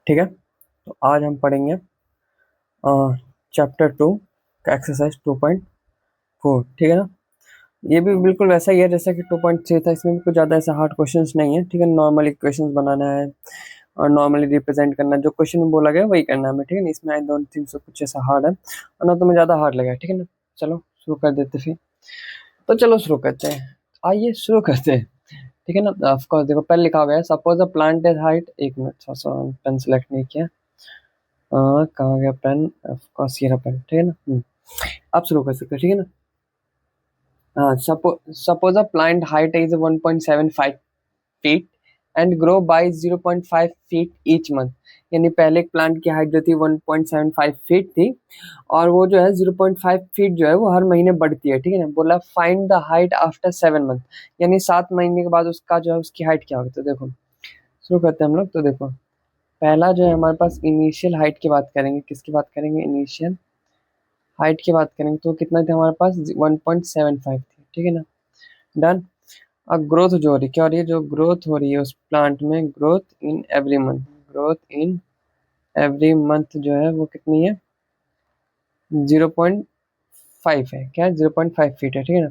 ठीक है, तो आज हम पढ़ेंगे चैप्टर 2 का एक्सरसाइज 2.4। ठीक है ना। ये भी बिल्कुल वैसा ही है जैसा कि 2.3 था। इसमें भी कुछ ज़्यादा ऐसा हार्ड क्वेश्चंस नहीं है। ठीक है, नॉर्मल इक्वेशंस बनाना है और नॉर्मली रिप्रेजेंट करना है। जो क्वेश्चन में बोला गया वही करना है हमें। ठीक है ना, इसमें आई डोंट थिंक सो कुछ ऐसा हार्ड है और ना तुम्हें ज़्यादा हार्ड लगा। ठीक है ना, चलो शुरू कर देते फिर। तो चलो शुरू करते हैं, आइए शुरू करते हैं। ठीक है ना, ऑफकोर्स देखो पहले लिखा हुआ है suppose a plant is height, एक मिनट पेन सेलेक्ट नहीं किया। कहाँ गया पेन? ऑफकोर्स ये रहा पेन। ठीक है ना, आप शुरू कर सकते हो। ठीक है ना। Suppose a plant height is 1.75 feet and grow by 0.5 feet each month। यानी पहले एक प्लांट की हाइट जो थी 1.75 फीट थी और वो जो है 0.5 फीट जो है वो हर महीने बढ़ती है। ठीक है ना, बोला find the height after 7 month, यानी 7 महीने के बाद उसका जो है उसकी हाइट क्या होगी। तो देखो शुरू करते हैं हम लोग। तो देखो पहला जो है हमारे पास इनिशियल हाइट की बात करेंगे। किसकी बात करेंगे? इनिशियल हाइट की बात करेंगे। तो कितना थे हमारे पास? 1.75 थी। ठीक है ना, डन। अब ग्रोथ जो हो रही, क्या हो रही है? जो ग्रोथ हो रही है उस प्लांट में, growth in every month, growth in every month जो है वो कितनी है? 0.5 है। क्या? 0.5 फीट है। ठीक है ना।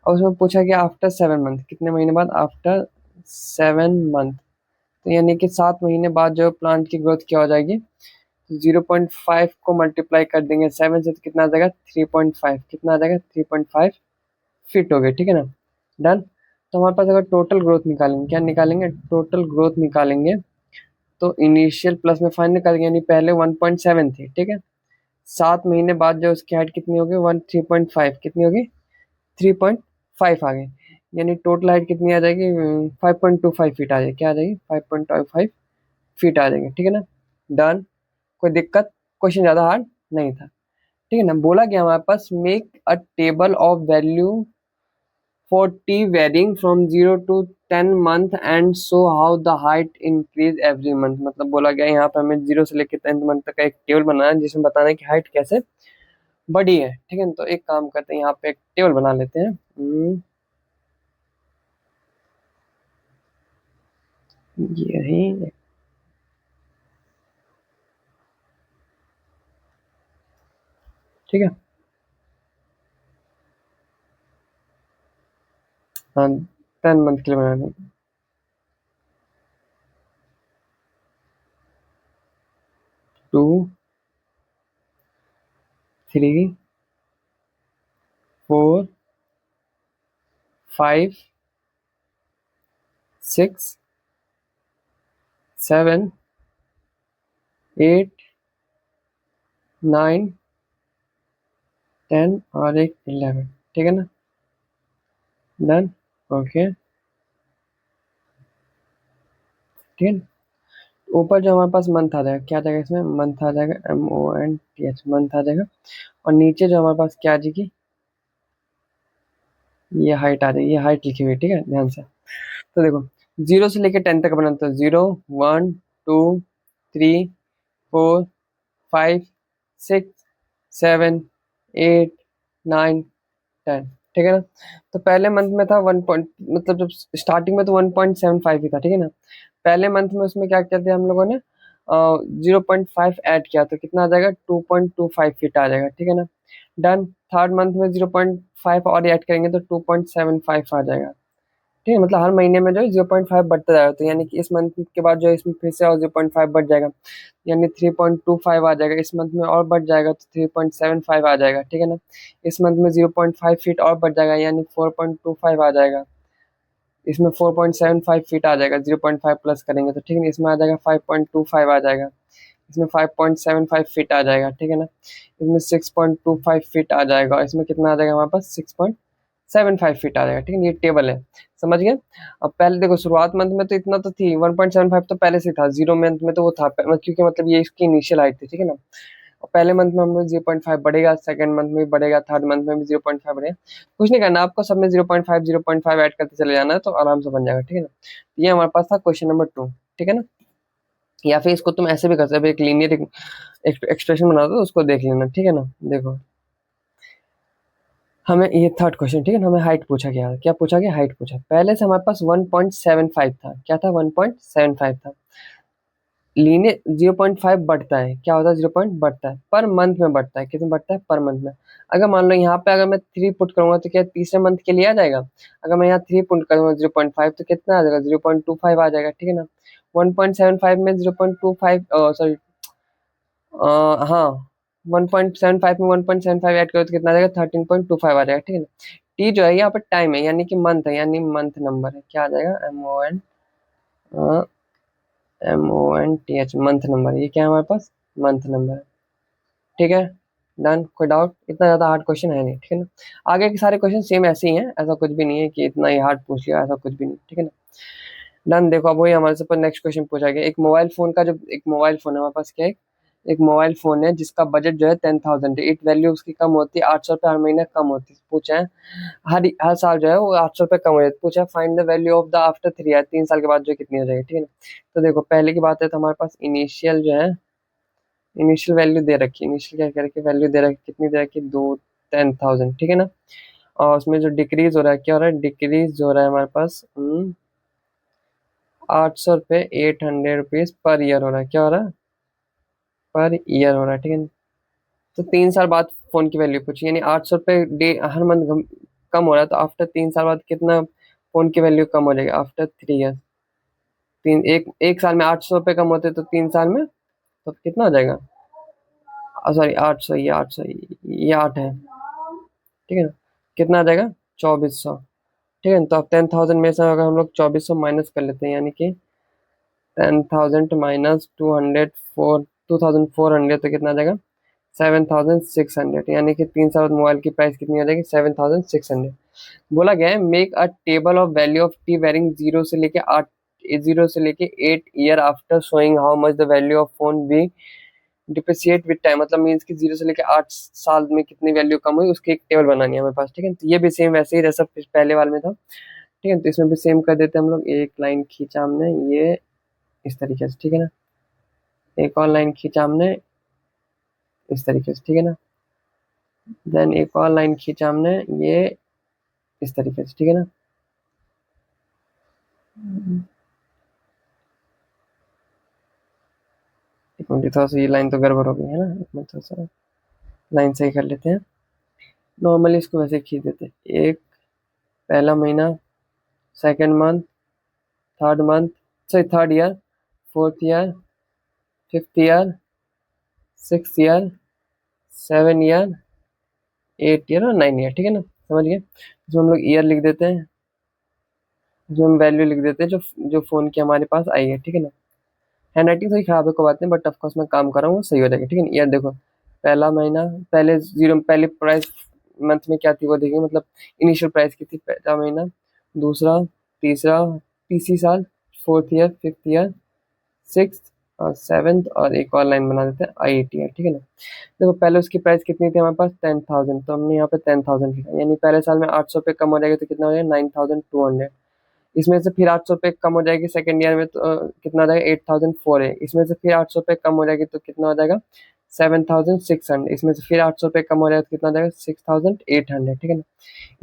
और उसमें पूछा गया आफ्टर 7 मंथ, कितने महीने बाद? After 7 month. तो यानी कि 7 महीने बाद जो प्लांट की ग्रोथ क्या हो जाएगी? 0.5 को मल्टीप्लाई कर देंगे 7 से तो कितना आ जाएगा? 3.5। कितना आ जाएगा? 3.5 फिट हो गए। ठीक है ना, डन। तो हमारे पास अगर टोटल ग्रोथ निकालेंगे, क्या निकालेंगे? टोटल ग्रोथ निकालेंगे तो इनिशियल प्लस में फाइनल निकालेंगे, यानी पहले 1.7 थी। ठीक है, 7 महीने बाद जो उसकी हाइट कितनी होगी? 3.5। कितनी होगी? 3.5 आ गई, यानी टोटल हाइट कितनी आ जाएगी? 5.25 फीट आ जाएगी। क्या आ जाएगी? 5.25 फीट आ जाएगी। ठीक है ना, डन। कोई दिक्कत? क्वेश्चन ज़्यादा हार्ड नहीं था। ठीक है ना, बोला गया हमारे पास make a table of value for t varying from 0 to 10 month and show how the height increase every month। मतलब बोला गया यहाँ पे हमें 0 से लेकर 10 मंथ तक का एक टेबल बनाना है जिसमें बताना है कि हाइट कैसे बढ़ी है। ठीक है, तो एक काम करते हैं, यहाँ पे एक टेबल बना लेते हैं। यही, ठीक है। हाँ, 10 मंथ के लिए बनाना है। 2, 3, 4, 5, 6, 7, 8, 9, 10 और एक 11। ठीक है ना, डन। ओके, ठीक है। ऊपर जो हमारे पास मंथ आ जाएगा, क्या आ जाएगा? इसमें मंथ आ जाएगा, MONTH, मंथ आ जाएगा। और नीचे जो हमारे पास क्या आ जाएगी? ये हाइट आ जाएगी, ये हाइट लिखी हुई है। ठीक है, ध्यान से। तो देखो 0 से लेकर 10 तक बनाते हैं। 0, 1, 2, 3, 4, 5, 6, 7, 8, 9, 10। ठीक है ना, तो पहले मंथ में था 1 पॉइंट, मतलब जब स्टार्टिंग में तो 1.75 ही था। ठीक है ना, पहले मंथ में उसमें क्या किया था हम लोगों ने? 0.5 ऐड किया तो कितना आ जाएगा? 2.25 फीट आ जाएगा। ठीक है ना, डन। थर्ड मंथ में 0.5 और ऐड करेंगे तो 2.75 आ जाएगा। ठीक है, मतलब हर महीने में जो है 0.5 बढ़ता जाएगा। तो यानी कि इस मंथ के बाद जो है इसमें फिर से और 0.5 बढ़ जाएगा, यानी 3.25 आ जाएगा। इस मंथ में और बढ़ जाएगा तो 3.75 आ जाएगा। ठीक है ना, इस मंथ में 0.5 फीट और बढ़ जाएगा, यानी 4.25 आ जाएगा। इसमें 4.75 फीट आ जाएगा, 0.5 प्लस करेंगे तो। ठीक है, इसमें आ जाएगा 5.25 आ जाएगा। इसमें 5.75 फीट आ जाएगा। ठीक है ना, इसमें 6.25 फीट आ जाएगा। इसमें कितना आ जाएगा हमारे पास? 6.75 फीट आ जाएगा। ठीक है, ये टेबल है, समझ गए। अब पहले देखो शुरुआत मंथ में तो इतना तो थी, 1.75 तो पहले से था। 0 मंथ में तो वो था क्योंकि मतलब ये इसकी इनिशियल हाइट थी। ठीक है ना, और पहले मंथ में हम लोग 0.5 बढ़ेगा, सेकंड मंथ में भी बढ़ेगा, थर्ड मंथ में भी 0.5 बढ़ेगा। कुछ नहीं करना आपको, सब में 0.5 ऐड करते चले जाना है तो आराम से बन जाएगा। ठीक है ना, ये हमारे पास था क्वेश्चन नंबर 2। ठीक है ना, या फिर इसको तुम ऐसे भी कर सकते हो, एक लीनियर एक्सप्रेशन बना दो, उसको देख लेना। ठीक है ना, देखो हमें ये थर्ड क्वेश्चन। ठीक है ना, हमें हाइट पूछा गया। क्या पूछा गया? हाइट पूछा। पहले से हमारे पास 1.75 था। क्या था? 1.75 था। लीनियर 0.5 बढ़ता है, क्या होता है 0 पॉइंट बढ़ता है, पर मंथ में बढ़ता है, कितने बढ़ता है पर मंथ में। अगर मान लो यहाँ पे अगर मैं 3 पुट करूंगा तो क्या तीसरे मंथ के लिए आ जाएगा। अगर मैं यहाँ 3 पुट करूंगा 0.5 तो कितना आ जाएगा 0.25 आ जाएगा, ठीक है ना। 1.75 में 0.25 सॉरी हाँ 1.75 में 1.75 ऐड करो तो कितना आ जाएगा 13.25 आ जाएगा, ठीक है ना। टी जो है यहाँ पे टाइम है यानी कि मंथ है, यानी मंथ नंबर है, क्या आ जाएगा MONTH मंथ नंबर, ये क्या है हमारे पास मंथ नंबर है, ठीक है। डन, कोई डाउट, इतना ज्यादा हार्ड क्वेश्चन है नहीं, ठीक है ना। आगे के सारे क्वेश्चन सेम ऐसे ही हैं, ऐसा कुछ भी नहीं है कि इतना ही हार्ड पूछ लिया, ऐसा कुछ भी नहीं, ठीक है ना। डन, देखो अब वही हमारे से नेक्स्ट क्वेश्चन पूछा गया। एक मोबाइल फोन का जो एक मोबाइल फोन है हमारे पास, क्या है एक मोबाइल फोन है जिसका बजट जो है 10,000 है, इट वैल्यू उसकी कम होती है 800 रुपये हर महीने कम होती है, पूछा है हर हर साल जो है वो 800 रुपये कम हो जाती है, पूछा है find the value of the after 3 year, 3 साल के बाद जो कितनी हो जाएगी, ठीक है ना। तो देखो पहले की बात है तो हमारे पास इनिशियल जो है इनिशियल वैल्यू दे रखी है, इनिशियल क्या करके वैल्यू दे रखी, कितनी दे रखी दो 10,000, ठीक है ना। और उसमें जो डिक्रीज हो रहा है, क्या हो रहा है डिक्रीज हो रहा है हमारे पास 800 रुपये 800 रुपीज पर ईयर हो रहा है, क्या हो रहा है पर ईयर हो रहा है, ठीक है ना। तो 3 साल बाद फोन की वैल्यू पूछी, यानी 800 रुपये डे हर मंथ कम हो रहा है, तो आफ्टर 3 साल बाद कितना फोन की वैल्यू कम हो जाएगी आफ्टर 3 ईयर। एक साल में 800 रुपये कम होते तो 3 साल में तो कितना हो जाएगा, सॉरी 800, ये 800 ये 8 है, ठीक है ना। कितना आ जाएगा 2400, ठीक है ना। तो अब 10,000 में से अगर हम लोग 2400 माइनस कर लेते हैं, यानी कि 10,000 माइनस 2,400 तो कितना आ जाएगा 7,600, यानी कि 3 साल बाद मोबाइल की प्राइस कितनी हो जाएगी 7,600। बोला गया है make a table of value of t varying 0 से लेके 8 year after showing how much the value of phone be depreciate with time, मतलब मीन्स कि 0 से लेके 8 साल में कितनी वैल्यू कम हुई उसकी एक टेबल बनानी है हमारे पास, ठीक है। तो ये भी सेम वैसे ही जैसा पहले वाले में था, ठीक है। तो इसमें भी सेम कर देते हैं हम लोग, एक लाइन खींचा हमने ये इस तरीके से, ठीक है ना। एक और लाइन खींचा हमने इस तरीके से, ठीक है ना। देन एक और लाइन खींचा हमने ये इस तरीके से, ठीक है ना। एक मिनट, थोड़ा सा ये लाइन तो गड़बड़ हो गई है ना, एक मिनट थोड़ा सा लाइन सही कर लेते हैं। नॉर्मली इसको वैसे खींच देते हैं, एक पहला महीना, second month, third month, sorry third year, fourth year, fifth year, six year, 7 year, 8 year और 9 ईयर, ठीक है ना, समझ गए। इसमें हम लोग ईयर लिख देते हैं, इसमें हम वैल्यू लिख देते हैं जो जो फोन की हमारे पास आई है, ठीक है ना। हैंड राइटिंग थोड़ी खराब है कोई बात नहीं, बट ऑफकोर्स मैं काम कर रहा हूँ वो सही हो जाएगा, ठीक है ना। ईयर देखो पहला महीना, पहले प्राइस मंथ में क्या थी वो देखेंगे, मतलब इनिशियल प्राइस की थी पहला महीना, दूसरा, तीसरा, तीसरी साल, fourth year, fifth year, six और सेवेंथ, और एक और लाइन बना देते हैं IATR, ठीक है ना। देखो पहले उसकी प्राइस कितनी थी हमारे पास 10,000, तो हमने यहाँ पे 10,000 लिखा, यानी पहले साल में 800 रुपये कम हो जाएगा तो कितना हो जाएगा 9,200। इसमें से फिर 800 रुपये कम हो जाएगी सेकेंड ईयर में तो कितना हो जाएगा 8,004 है। इसमें से फिर 800 रुपये कम हो जाएगी तो कितना हो जाएगा 7,600। इसमें से फिर 800 रुपये कम हो जाएगा तो कितना हो जाएगा 6,800, ठीक है ना।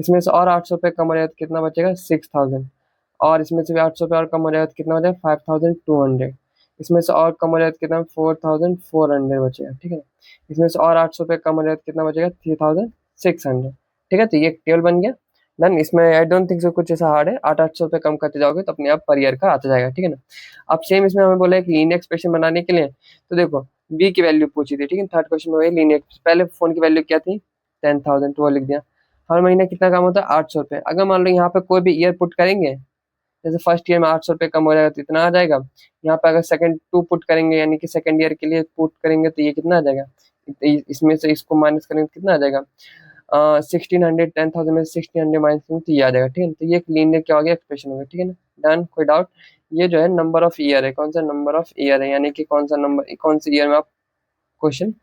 इसमें से और 800 रुपये कम हो जाएगा तो कितना बचेगा 6,000, और इसमें से भी 800 रुपये और कम हो जाएगा तो कितना हो जाएगा 5,200। इसमें से और कम हो जाएगा तो कितना 4,400 बचेगा, ठीक है ना। इसमें से और 800 रुपये कम हो जाएगा तो कितना बचेगा 3,600, ठीक है। तो ये एक टेबल बन गया। डन, इसमें आई डोंट थिंक सो कुछ ऐसा हार्ड है, 800 रुपये कम करते जाओगे तो अपने आप पर ईयर का आता जाएगा, ठीक है ना। अब सेम इसमें हमें बोला एक लीनियर एक्सप्रेशन बनाने के लिए, तो देखो बी की वैल्यू पूछी थी, ठीक है। थर्ड क्वेश्चन में वही लीनियर, पहले फोन की वैल्यू क्या थी 10,000, तो वो लिख दिया। हर महीने कितना कम होता है 800 रुपये। अगर मान लो यहाँ पे कोई भी ईयर पुट करेंगे, जैसे फर्स्ट ईयर में 800 रुपये कम हो जाएगा तो इतना आ जाएगा। यहाँ पे अगर सेकंड टू पुट करेंगे यानी कि सेकंड ईयर के लिए पुट करेंगे तो ये कितना आ जाएगा, इसमें से इसको माइनस करेंगे तो कितना आ जाएगा 1,600, 10,000 में 1,600 माइनस करेंगे तो ये आ जाएगा, ठीक है। तो ये एक लीनियर क्या हो गया एक्सप्रेशन हो गया, ठीक है ना। डन, कोई डाउट। ये जो है नंबर ऑफ ईयर है, कौन सा नंबर ऑफ ईयर है, यानी कि कौन सा नंबर कौन से ईयर में आप क्वेश्चन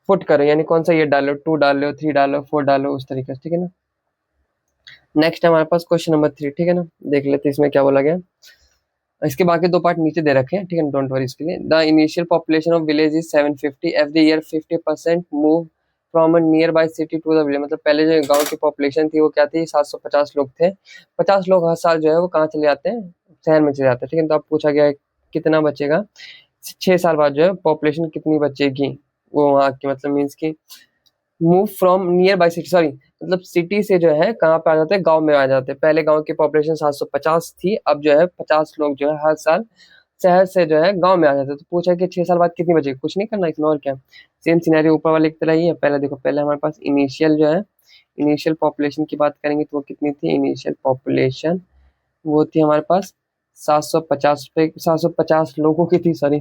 पुट करो, यानी कौन सा ईयर डालो, 2 डालो, 3 डालो, 4 डालो, उस तरीके से, ठीक है ना। नेक्स्ट हमारे पास क्वेश्चन नंबर 3, ठीक है ना। देख लेते हैं इसमें क्या बोला गया। इसके बाकी दो पार्ट नीचे दे रखे हैं, ठीक है, डोंट वरी इसके लिए। The initial population of village is 750, every year 50% move from a nearby city to the village, मतलब पहले जो गांव की पॉपुलेशन थी वो क्या थी 750 लोग थे, 50 लोग हर साल जो है वो कहाँ चले जाते हैं शहर में चले जाते हैं, ठीक है। तो अब पूछा गया है कितना बचेगा 6 साल बाद जो है पॉपुलेशन कितनी बचेगी वो वहाँ की, मतलब मीन्स की move from near by city, sorry मतलब सिटी से जो है कहाँ पे आ जाते हैं, गांव में आ जाते हैं। पहले गांव की पॉपुलेशन 750 थी, अब जो है 50 लोग जो है हर साल शहर से जो है गांव में आ जाते हैं। तो पूछा कि 6 साल बाद कितनी बचेगी, कुछ नहीं करना इसमें और क्या। सेम सिनेरियो ऊपर वाले की तरह ही है। पहले देखो, पहले हमारे पास इनिशियल जो है, इनिशियल पॉपुलेशन की बात करेंगे तो वो कितनी थी, इनिशियल पॉपुलेशन वो थी हमारे पास 750 पे, 750 लोगों की थी, सॉरी।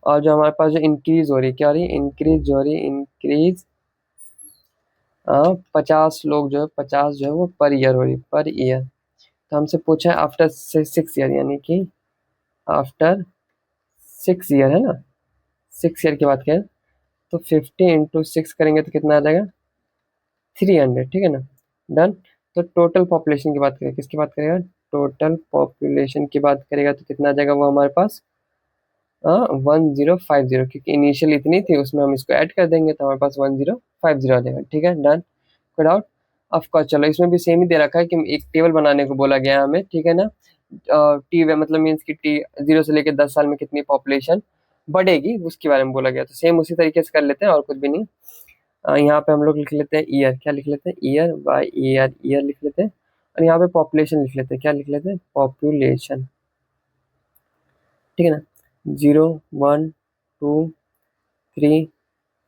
और जो हमारे पास जो इंक्रीज हो रही है, क्या हो रही है, इंक्रीज हो रही है, इंक्रीज 50 लोग जो है, 50 जो है वो पर ईयर हो रही है, पर ईयर। तो हमसे पूछा है आफ्टर 6 ईयर, यानी कि आफ्टर 6 ईयर है ना, 6 ईयर की बात करें तो 50 × 6 करेंगे तो कितना आ जाएगा, 300, ठीक है ना, डन। तो टोटल पॉपुलेशन की बात करें, किसकी बात करेगा, टोटल पॉपुलेशन की बात करेगा तो कितना आ जाएगा वो हमारे पास 1050, क्योंकि इनिशियल इतनी थी, उसमें हम इसको ऐड कर देंगे तो हमारे पास 1050 आ जाएगा, ठीक है, डन। कोई डाउट? ऑफकोर्स, चलो इसमें भी सेम ही दे रखा है कि एक टेबल बनाने को बोला गया है हमें, ठीक है ना। टी वे मतलब मीन्स की टी 0 से लेकर 10 साल में कितनी पॉपुलेशन बढ़ेगी उसके बारे में बोला गया। तो सेम उसी तरीके से कर लेते हैं और कुछ भी नहीं। यहाँ पे हम लोग लिख लेते हैं ईयर, क्या लिख लेते हैं, ईयर बाय ईयर, ईयर लिख लेते हैं। और यहाँ पे पॉपुलेशन लिख लेते हैं, क्या लिख लेते हैं, पॉपुलेशन, ठीक है ना। 0 1 2 3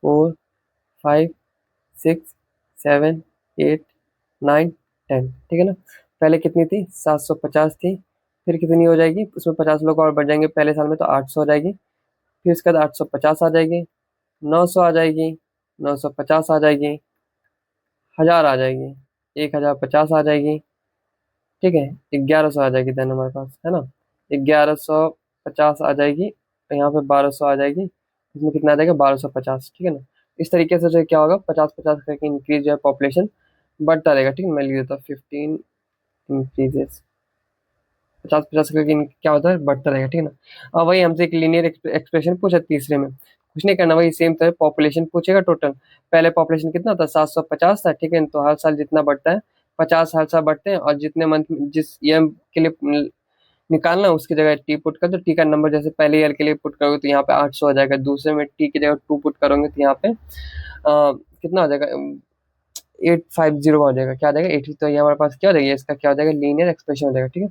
4 5 6 7 8 9 10, ठीक है ना। पहले कितनी थी, 750 थी, फिर कितनी हो जाएगी, उसमें 50 लोग और बढ़ जाएंगे पहले साल में तो 800 हो जाएगी। फिर उसके बाद 850 आ जाएगी, 900 आ जाएगी, 950 आ जाएगी, 1000 आ जाएगी, 1050 आ जाएगी, ठीक है, 1100 आ जाएगी देन हमारे पास, है ना, 1150 आ जाएगी। और यहाँ पे 1200 आ जाएगी, इसमें कितना आ जाएगा, 1250, ठीक है ना। इस तरीके से जो है क्या होगा, 50-50 करके इंक्रीज जो है पॉपुलेशन बढ़ता रहेगा, ठीक है। मैं लिख देता हूँ 15 इंक्रीजेस, 50-50 करके क्या होता है, बढ़ता रहेगा, ठीक है ना। और वही हमसे एक लीनियर एक्सप्रेशन पूछा तीसरे में, कुछ नहीं करना, वही सेम तरह पॉपुलेशन पूछेगा टोटल। पहले पॉपुलेशन कितना था, 750 था, ठीक है, तो हर साल जितना बढ़ता है 50 हर साल बढ़ते हैं, और जितने मंथ जिस ईयर के लिए निकालना उसकी जगह टी पुट कर दो। टी का नंबर जैसे पहले ईयर के लिए पुट करोगे तो यहाँ पे 800 आ जाएगा, दूसरे में टी की जगह 2 पुट करोगे तो यहाँ पे कितना हो जाएगा, 850 हो जाएगा, क्या आ जाएगा 80। तो ये हमारे पास क्या हो जाएगा, इसका क्या हो जाएगा, लीनियर एक्सप्रेशन हो जाएगा, ठीक है।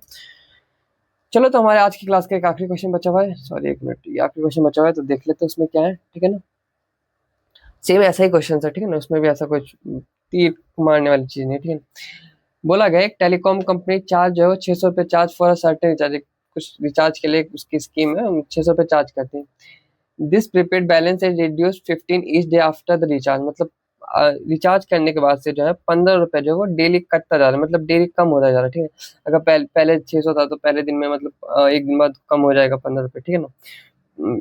चलो, तो हमारे आज की क्लास का एक आखिरी क्वेश्चन बचा हुआ है, सॉरी एक मिनट, ये आखिरी क्वेश्चन बचा हुआ है तो देख लेते हैं उसमें क्या है, ठीक है ना। सेम ऐसा ही क्वेश्चन है, ठीक है ना, उसमें भी ऐसा कुछ तीर मारने वाली चीज नहीं, ठीक है। बोला गया एक टेलीकॉम कंपनी चार्ज जो है 600 रुपये चार्ज फॉर सर्टेन रिचार्ज, कुछ रिचार्ज के लिए उसकी स्कीम है, हम 600 रुपये चार्ज करते हैं। This prepaid balance is reduce 15 each day after the recharge, मतलब रिचार्ज करने के बाद से जो है 15 रुपये जो है वो डेली कटता जा रहा है, मतलब डेली कम होता जा रहा है, ठीक है। अगर पहले 600 था तो पहले दिन में मतलब एक दिन बाद कम हो जाएगा 15 रुपये, ठीक है ना।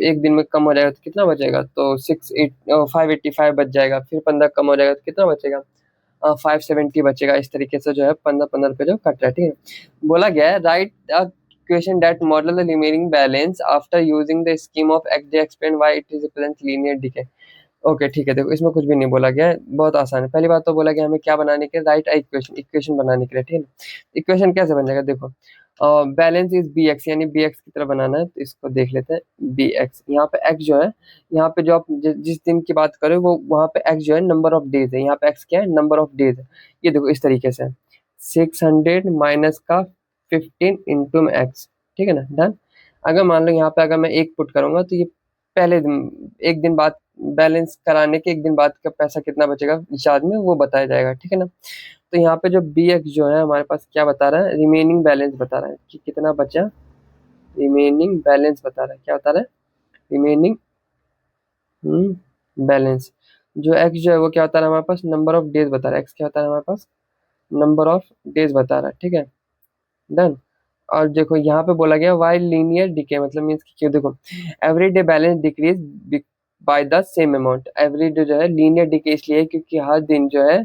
एक दिन में कम हो जाएगा तो कितना बचेगा, तो 585 बच जाएगा, फिर 15 कम हो जाएगा तो कितना बचेगा, 570 बचेगा। इस तरीके से जो है 15-15 रुपये जो कट रहा है, ठीक है। बोला गया है right question that model the remaining balance after using the scheme of x day explain why it is represent linear decay. Okay, ठीक है, देखो इसमें कुछ भी नहीं बोला गया है, बहुत आसान है। पहली बात तो बोला गया हमें क्या बनाने के लिए, राइट इक्वेशन, इक्वेशन बनाने के लिए, ठीक है। इक्वेशन कैसे बन जाएगा, देखो बैलेंस इज बी एक्स, यानी बी एक्स की तरह बनाना है, तो इसको देख लेते हैं। बी एक्स, यहाँ पे एक्स जो है, यहाँ पे जो आप जिस दिन की बात करें वो वहाँ पे एक्स जो है नंबर ऑफ डेज है, यहाँ पे एक्स क्या है, नंबर ऑफ डेज है। ये देखो इस तरीके से 600 माइनस का 15 इंटू एक्स, ठीक है ना, डन। अगर मान लो यहाँ पे अगर मैं एक पुट करूंगा तो ये पहले दिन, एक दिन बाद बैलेंस कराने के एक दिन बाद का पैसा कितना बचेगा रिचार्ज में वो बताया जाएगा, ठीक है ना। तो यहाँ पे जो बी एक्स जो है हमारे पास क्या बता रहा है, रिमेनिंग बैलेंस बता रहा है कि कितना बचा, रिमेनिंग बैलेंस बता रहा है, क्या बता रहा है, रिमेनिंग बैलेंस। जो एक्स जो है वो क्या बता रहा है हमारे पास, नंबर ऑफ डेज बता रहा है, एक्स क्या बता रहा है हमारे पास, नंबर ऑफ डेज बता रहा है, ठीक है, डन। और देखो यहाँ पे बोला गया वाई लीनियर डिके, मतलब मीन्स कि क्यों, देखो every day balance decrease by the same amount. Every day जो है लीनियर डिके इसलिए है क्योंकि हर दिन जो है,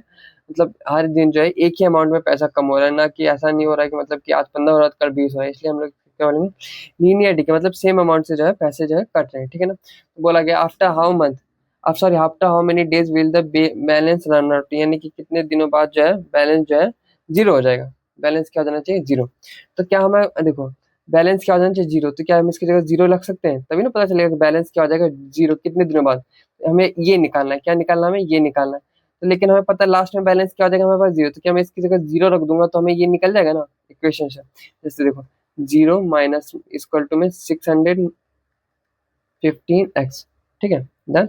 मतलब हर दिन जो है एक ही अमाउंट में पैसा कम हो रहा है, ना कि ऐसा नहीं हो रहा है कि मतलब कि आज 15 हो रहा है तो कल 20 हो रहा है, इसलिए हम लोग क्या बोलेंगे, लीनियर डिके, मतलब सेम अमाउंट से जो है पैसे जो है कट रहे हैं, ठीक है ना। तो बोला गया आफ्टर हाउ मंथ, अब sorry after how many days will the balance run out, यानी कि कितने दिनों बाद जो है बैलेंस जो है जीरो हो जाएगा, बैलेंस क्या हो जाना चाहिए, जीरो। तो क्या हमें देखो बैलेंस क्या हो जाना चाहिए 0, तो क्या हम इसकी जगह 0 रख सकते हैं, तभी ना पता चलेगा कि बैलेंस क्या हो जाएगा 0 कितने दिनों बाद। हमें ये निकालना है, क्या निकालना है हमें, ये निकालना है। तो लेकिन हमें पता है लास्ट में बैलेंस क्या हो जाएगा हमारे पास 0, तो क्या मैं इसकी जगह 0 रख दूंगा तो हमें ये निकल जाएगा ना इक्वेशन से। जैसे देखो 0 माइनस इक्वल टू में 615x, ठीक है डन।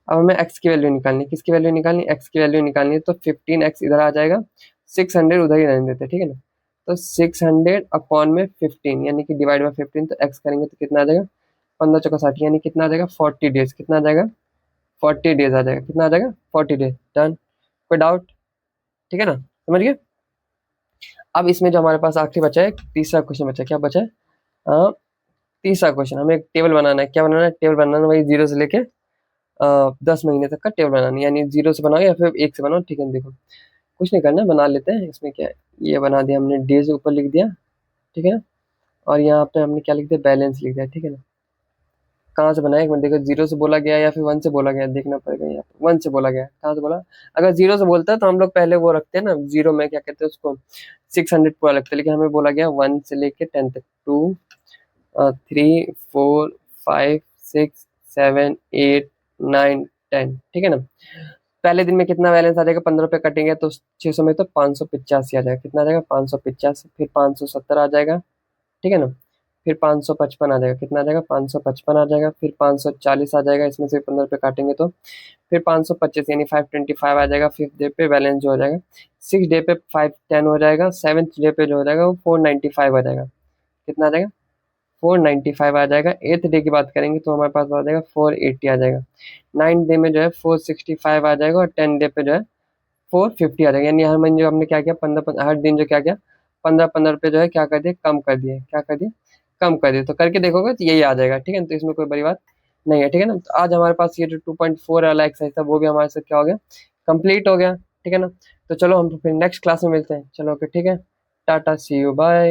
अब हमें x की वैल्यू निकालनी है, किसकी वैल्यू निकालनी है, x की वैल्यू निकालनी है, तो 15x इधर आ जाएगा, 600 उधर ही रहने देते हैं, ठीक है ना। तो 600 अपॉन में 15 यानी कि डिवाइड बाय 15, तो x करेंगे तो कितना आ जाएगा, 15 चौका 60 यानी कितना आ जाएगा 40 डेज, कितना आ जाएगा 40 डेज आ जाएगा, कितना आ जाएगा 40 डेज, डन। कोई डाउट, ठीक है ना, समझ गए। अब इसमें जो हमारे पास आखिरी बचा है, तीसरा क्वेश्चन बचा है, क्या बचा है, हाँ तीसरा क्वेश्चन, हमें एक टेबल बनाना है, क्या बनाना है, टेबल बनाना है वही 0 से लेके 10 महीने तक का टेबल बनाना है, यानी 0 से बनाओ या फिर 1 से बनाओ, ठीक है। देखो कुछ नहीं करना, बना लेते हैं, इसमें क्या है, ये बना दिया हमने, डेज ऊपर लिख दिया, ठीक है ना, और यहाँ पे हमने क्या लिख दिया, बैलेंस लिख दिया, ठीक है ना। कहाँ से बनाया एक मिनट, देखो 0 से बोला गया या फिर 1 से बोला गया, देखना पड़ेगा, यहाँ 1 से बोला गया, कहाँ से बोला, अगर 0 से बोलता है तो हम लोग पहले वो रखते हैं ना, 0 में क्या कहते हैं उसको 600 पूरा लगता है, लेकिन हमें बोला गया 1 से लेके 10 तक, 2 3 4 5 6 7 8 9 10, ठीक है ना। पहले दिन में कितना बैलेंस आ जाएगा, 15 रुपये कटेंगे तो 600 में तो 585 आ जाएगा, कितना आ जाएगा 585, फिर 570 आ जाएगा, ठीक है ना, फिर 555 आ जाएगा, कितना आ जाएगा 555 आ जाएगा, फिर 540 आ जाएगा, इसमें से 15 रुपये काटेंगे तो फिर 525 यानी 525 आ जाएगा, 5th डे पे बैलेंस जो हो जाएगा, 6th डे पे 510 हो जाएगा, 7th डे पे जो हो जाएगा वो 495 आ जाएगा, कितना आ जाएगा 495 आ जाएगा। 8th डे की बात करेंगे तो हमारे पास आ जाएगा 480 आ जाएगा। 9th डे में जो है 465 आ जाएगा, और 10th डे पे जो है 450 आ जाएगा, यानी हर महीने जो हमने क्या किया, 15 हर दिन जो क्या किया, 15 रुपये जो है क्या कर दिए, कम कर दिए, क्या कर दिए, कम कर दिए। तो करके देखोगे तो यही आ जाएगा, ठीक है ना, तो इसमें कोई बड़ी बात नहीं है, ठीक है ना। तो आज हमारे पास ये जो 2.4 वाला एक्सरसाइज था वो भी हमारे साथ क्या हो गया, कंप्लीट हो गया, ठीक है ना। तो चलो हम फिर नेक्स्ट क्लास में मिलते हैं, चलो ओके ठीक है, टाटा सी यू बाय।